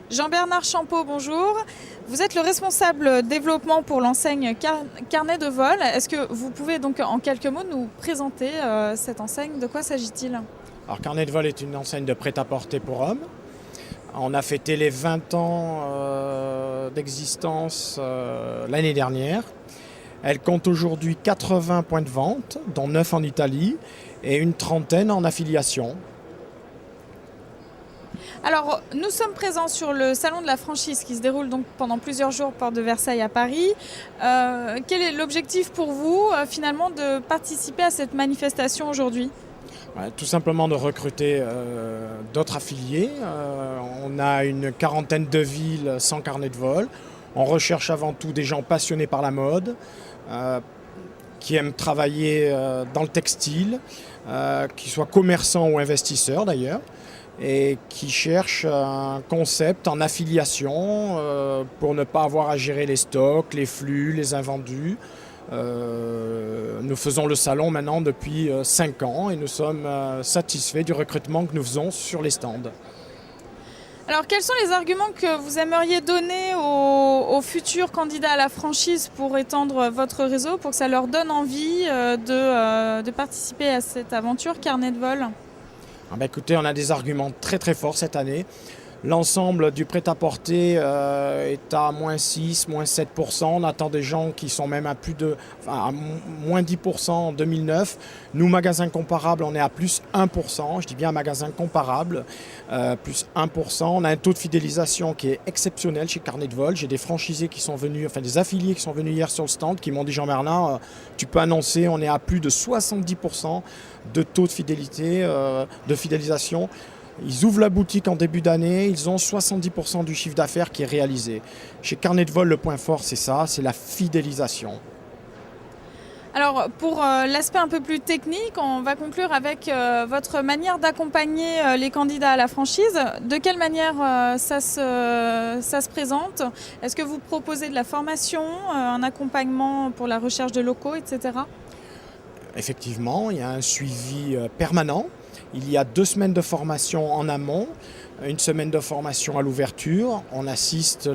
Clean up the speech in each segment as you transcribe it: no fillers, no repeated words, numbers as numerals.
Jean-Bernard Champeau, bonjour. Vous êtes le responsable développement pour l'enseigne Carnet de vol. Est-ce que vous pouvez donc en quelques mots nous présenter cette enseigne? De quoi s'agit-il? Alors Carnet de vol est une enseigne de prêt-à-porter pour hommes. On a fêté les 20 ans d'existence l'année dernière. Elle compte aujourd'hui 80 points de vente, dont 9 en Italie et une trentaine en affiliation. Alors, nous sommes présents sur le salon de la franchise qui se déroule donc pendant plusieurs jours porte de Versailles à Paris. Quel est l'objectif pour vous finalement de participer à cette manifestation aujourd'hui? Tout simplement de recruter d'autres affiliés. On a une quarantaine de villes sans carnet de vol. On recherche avant tout des gens passionnés par la mode, qui aiment travailler dans le textile, qui soient commerçants ou investisseurs d'ailleurs, et qui cherchent un concept en affiliation pour ne pas avoir à gérer les stocks, les flux, les invendus. Nous faisons le salon maintenant depuis 5 ans et nous sommes satisfaits du recrutement que nous faisons sur les stands. Alors, quels sont les arguments que vous aimeriez donner aux futurs candidats à la franchise pour étendre votre réseau, pour que ça leur donne envie de participer à cette aventure Carnet de vol? Écoutez, on a des arguments très très forts cette année. L'ensemble du prêt-à-porter est à moins 6, moins 7%. On attend des gens qui sont même à moins 10% en 2009. Nous, magasins comparables, on est à plus 1%. Je dis bien magasin comparable, plus 1%. On a un taux de fidélisation qui est exceptionnel chez Carnet de vol. J'ai des franchisés qui sont venus, des affiliés qui sont venus hier sur le stand qui m'ont dit: Jean-Bernard, tu peux annoncer, on est à plus de 70% de taux de fidélité, de fidélisation. Ils ouvrent la boutique en début d'année, ils ont 70% du chiffre d'affaires qui est réalisé. Chez Carnet de vol, le point fort, c'est ça, c'est la fidélisation. Alors, pour l'aspect un peu plus technique, on va conclure avec votre manière d'accompagner les candidats à la franchise. De quelle manière ça se présente? Est-ce que vous proposez de la formation, un accompagnement pour la recherche de locaux, etc.? Effectivement, il y a un suivi permanent. Il y a 2 semaines de formation en amont, 1 semaine de formation à l'ouverture. On assiste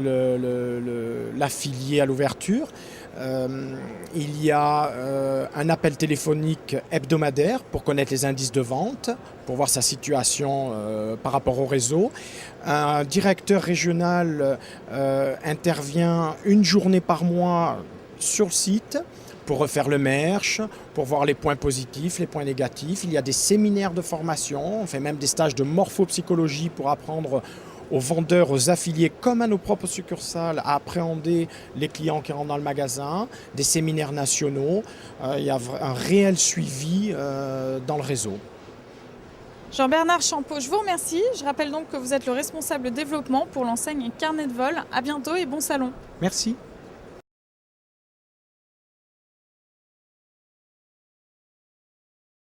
l'affilié à l'ouverture. Il y a un appel téléphonique hebdomadaire pour connaître les indices de vente, pour voir sa situation par rapport au réseau. Un directeur régional intervient 1 journée par mois sur le site pour refaire le merch, pour voir les points positifs, les points négatifs. Il y a des séminaires de formation, on fait même des stages de morphopsychologie pour apprendre aux vendeurs, aux affiliés, comme à nos propres succursales, à appréhender les clients qui rentrent dans le magasin, des séminaires nationaux. Il y a un réel suivi dans le réseau. Jean-Bernard Champeau, je vous remercie. Je rappelle donc que vous êtes le responsable développement pour l'enseigne Carnet de vol. À bientôt et bon salon. Merci.